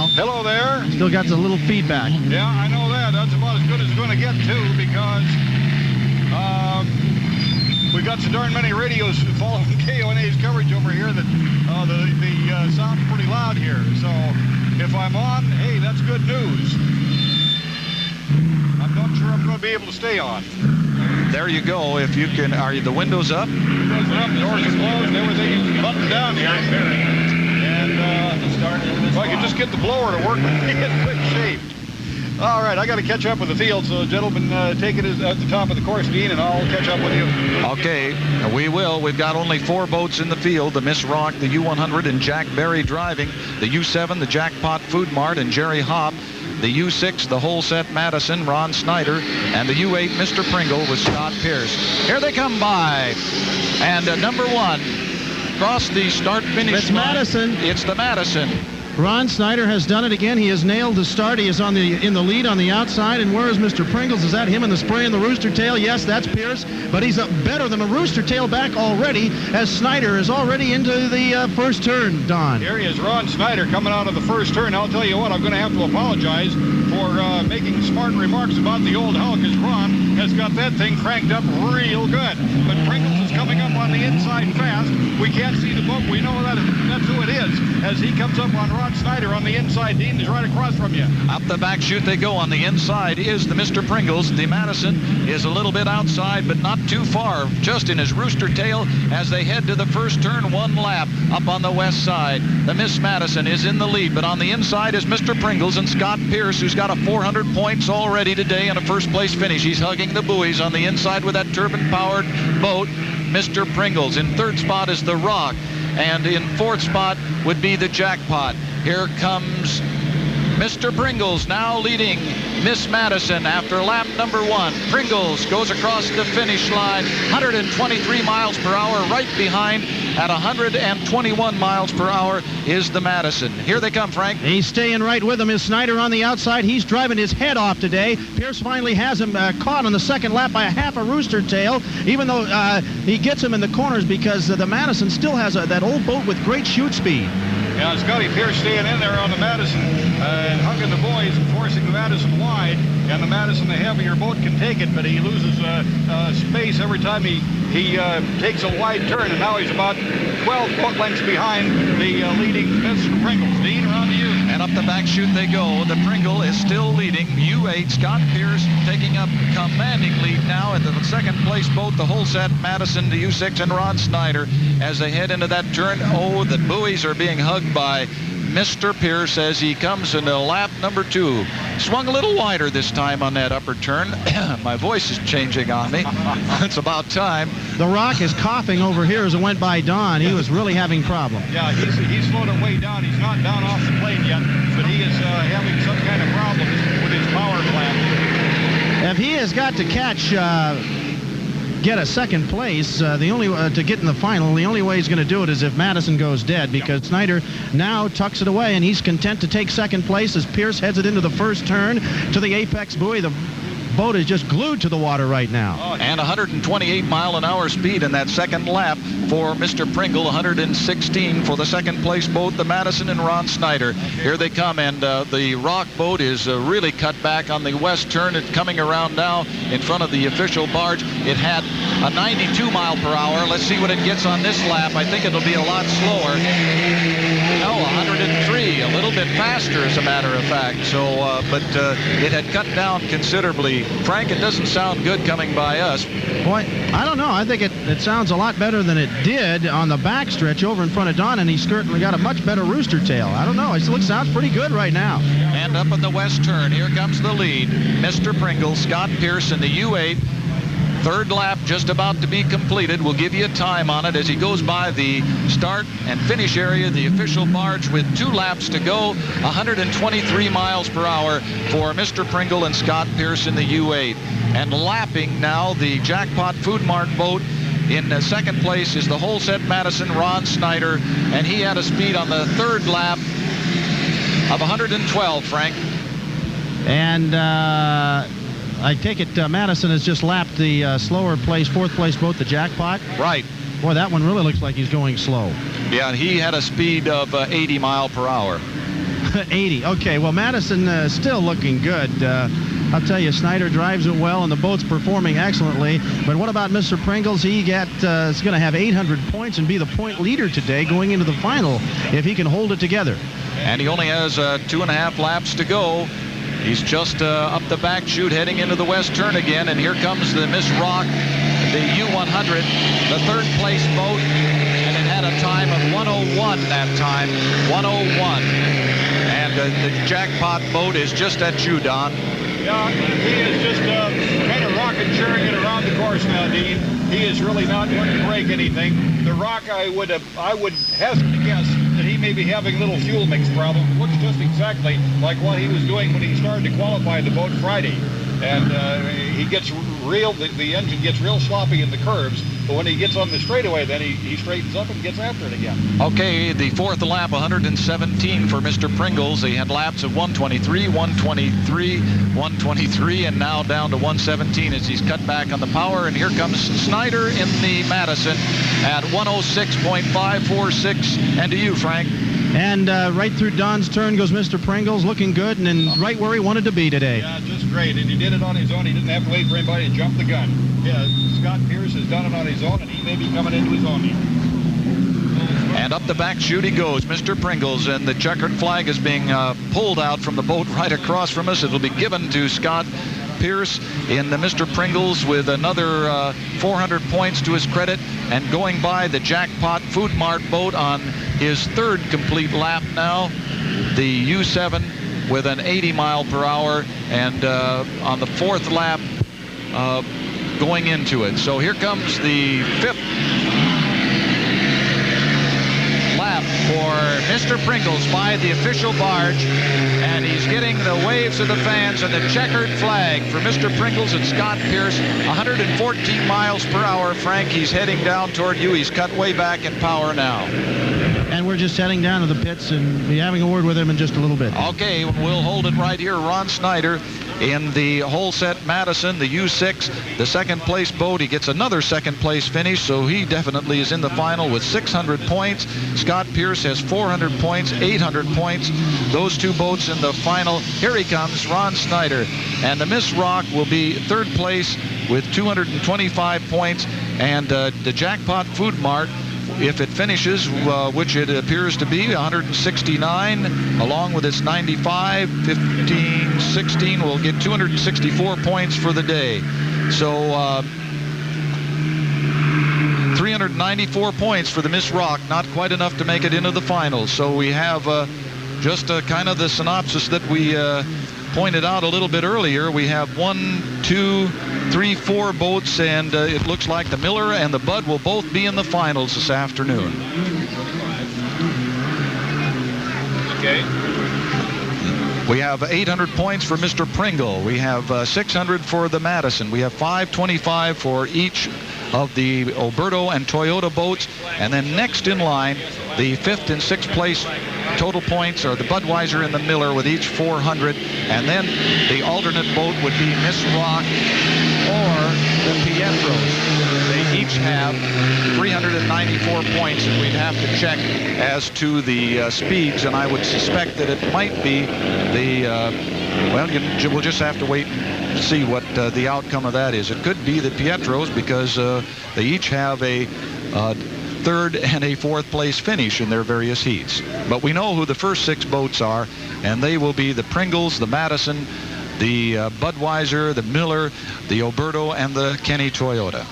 now. Hello there. Still got a little feedback. Yeah, I know that. That's about as good as it's going to get, too, because we got so darn many radios following KONA's coverage over here that the sound's pretty loud here. So if I'm on, hey, that's good news. I'm not sure I'm going to be able to stay on. There you go. If you can, are the windows up? Windows are up, the doors are closed, and everything is buttoned down here. And if I could just get the blower to work, we'd be in quick shape. All right, I got to catch up with the field, so gentlemen, take it at the top of the course, Dean, and I'll catch up with you. Okay, we will. We've got only 4 boats in the field. The Miss Rock, the U100, and Jack Berry driving. The U7, the Jackpot Food Mart, and Jerry Hopp. The U6, the whole set Madison, Ron Snyder, and the U8, Mr. Pringle with Scott Pierce. Here they come by. And number 1, across the start-finish It's line. Madison. It's the Madison. Ron Snyder has done it again. He has nailed the start. He is in the lead on the outside. And where is Mr. Pringles? Is that him in the spray and the rooster tail? Yes, that's Pierce. But he's better than a rooster tail back already, as Snyder is already into the first turn, Don. Here he is, Ron Snyder, coming out of the first turn. I'll tell you what, I'm going to have to apologize for making smart remarks about the old Hulk, as Ron has got that thing cranked up real good. But Pringles is coming up on the inside fast. We can't see the boat. We know that's who it is, as he comes up on Ron Snyder on the inside. Dean is right across from you. Up the back chute they go. On the inside is the Mr. Pringles. The Madison is a little bit outside, but not too far, just in his rooster tail as they head to the first turn. 1 lap up on the west side. The Miss Madison is in the lead, but on the inside is Mr. Pringles and Scott Pierce, who's got a 400 points already today and a first-place finish. He's hugging the buoys on the inside with that turbine-powered boat. Mr. Pringles. In 3rd spot is the Rock, and in 4th spot would be the Jackpot. Here comes Mr. Pringles, now leading Miss Madison after lap number 1. Pringles goes across the finish line, 123 miles per hour. Right behind at 121 miles per hour is the Madison. Here they come, Frank. He's staying right with him. Is Snyder on the outside? He's driving his head off today. Pierce finally has him caught on the second lap by a half a rooster tail, even though he gets him in the corners because the Madison still has that old boat with great chute speed. Yeah, Scotty Pierce staying in there on the Madison and hugging the boys and forcing the Madison wide. And the Madison, the heavier boat, can take it, but he loses space every time he takes a wide turn. And now he's about 12 boat lengths behind the leading Mr. Pringles. Dean, around to you. And up the back chute they go. The Pringle is still leading. U8, Scott Pierce taking up commanding lead now at the second place boat. The whole set, Madison, the U6, and Ron Snyder as they head into that turn. Oh, the buoys are being hugged by Mr. Pierce as he comes into lap number 2. Swung a little wider this time on that upper turn. My voice is changing on me. It's about time. The Rock is coughing over here as it went by Don. He was really having problems. Yeah, he's slowed it way down. He's not down off the plane yet, but he is having some kind of problem with his power plant. If he has got to get a second place, the only to get in the final, the only way he's going to do it is if Madison goes dead, because Snyder now tucks it away and he's content to take second place as Pierce heads it into the first turn to the apex buoy. The boat is just glued to the water right now. And 128-mile-an-hour speed in that second lap for Mr. Pringle, 116 for the second place boat, the Madison and Ron Snyder. Here they come, and the Rock boat is really cut back on the west turn. It's coming around now in front of the official barge. It had a 92 mile per hour. Let's see what it gets on this lap. I think it'll be a lot slower. No, 103, a little bit faster as a matter of fact. So, but it had cut down considerably. Frank, it doesn't sound good coming by us. Boy, I don't know. I think it sounds a lot better than it did on the backstretch over in front of Don, and he's certainly got a much better rooster tail. I don't know. It sounds pretty good right now. And up in the west turn, here comes the lead. Mr. Pringle, Scott Pierce in the U8. Third lap just about to be completed. We'll give you a time on it as he goes by the start and finish area, the official barge, with 2 laps to go. 123 miles per hour for Mr. Pringle and Scott Pierce in the U8. And lapping now the Jackpot Food Mart boat. In second place is the whole set Madison, Ron Snyder, and he had a speed on the third lap of 112, Frank. And I take it Madison has just lapped the slower place, 4th place boat, the Jackpot. Right. Boy, that one really looks like he's going slow. Yeah, and he had a speed of 80 mile per hour. 80. Okay, well, Madison still looking good. I'll tell you, Snyder drives it well, and the boat's performing excellently. But what about Mr. Pringles? He is going to have 800 points and be the point leader today going into the final if he can hold it together. And he only has 2.5 laps to go. He's just up the back chute heading into the west turn again. And here comes the Miss Rock, the U100, the third place boat. And it had a time of 1:01 that time, 1:01. And the jackpot boat is just at you, Don. Yeah, he is just kind of rocket cheering it around the course now, Dean. He is really not going to break anything. The Rock, I would hesitate to guess that he may be having a little fuel mix problem. It looks just exactly like what he was doing when he started to qualify the boat Friday. And he gets the engine gets real sloppy in the curves, but when he gets on the straightaway, then he straightens up and gets after it again. Okay, the fourth lap, 117 for Mr. Pringles. He had laps of 123, 123, 123, and now down to 117 as he's cut back on the power. And here comes Snyder in the Madison at 106.546. And to you, Frank. And right through Don's turn goes Mr. Pringles, looking good and right where he wanted to be today. Yeah, just great. And he did it on his own. He didn't have to wait for anybody to jump the gun. Yeah, Scott Pierce has done it on his own, and he may be coming into his own. And up the back chute he goes, Mr. Pringles, and the checkered flag is being pulled out from the boat right across from us. It'll be given to Scott Pierce in the Mr. Pringles with another 400 points to his credit, and going by the Jackpot Food Mart boat on his third complete lap now, the U7 with an 80 mile per hour, and on the fourth lap going into it. So here comes the fifth lap for Mr. Pringles by the official barge, and he's getting the waves of the fans and the checkered flag for Mr. Pringles and Scott Pierce. 114 miles per hour. Frank, he's heading down toward you. He's cut way back in power now. And we're just heading down to the pits and be having a word with him in just a little bit. Okay, we'll hold it right here. Ron Snyder in the whole set Madison, the U6, the second place boat. He gets another second place finish, so he definitely is in the final with 600 points. Scott Pierce has 400 points, 800 points. Those two boats in the final. Here he comes, Ron Snyder. And the Miss Rock will be third place with 225 points. And the Jackpot Food Mart, if it finishes, which it appears to be, 169, along with its 95, 15, 16, will get 264 points for the day. So 394 points for the Miss Rock, not quite enough to make it into the finals. So we have just kind of the synopsis that we pointed out a little bit earlier. We have 1, 2, 3, 4 boats, and it looks like the Miller and the Bud will both be in the finals this afternoon. Okay. We have 800 points for Mr. Pringle. We have 600 for the Madison. We have 525 for each of the Oberto and Toyota boats. And then next in line, the 5th and 6th place total points are the Budweiser and the Miller with each 400. And then the alternate boat would be Miss Rock or the Pietros. They each have 394 points, and we'd have to check as to the speeds, and I would suspect that it might be the, well, we'll just have to wait and see what the outcome of that is. It could be the Pietros because they each have a third and a fourth place finish in their various heats. But we know who the first 6 boats are, and they will be the Pringles, the Madison, the Budweiser, the Miller, the Oberto, and the Kenny Toyota.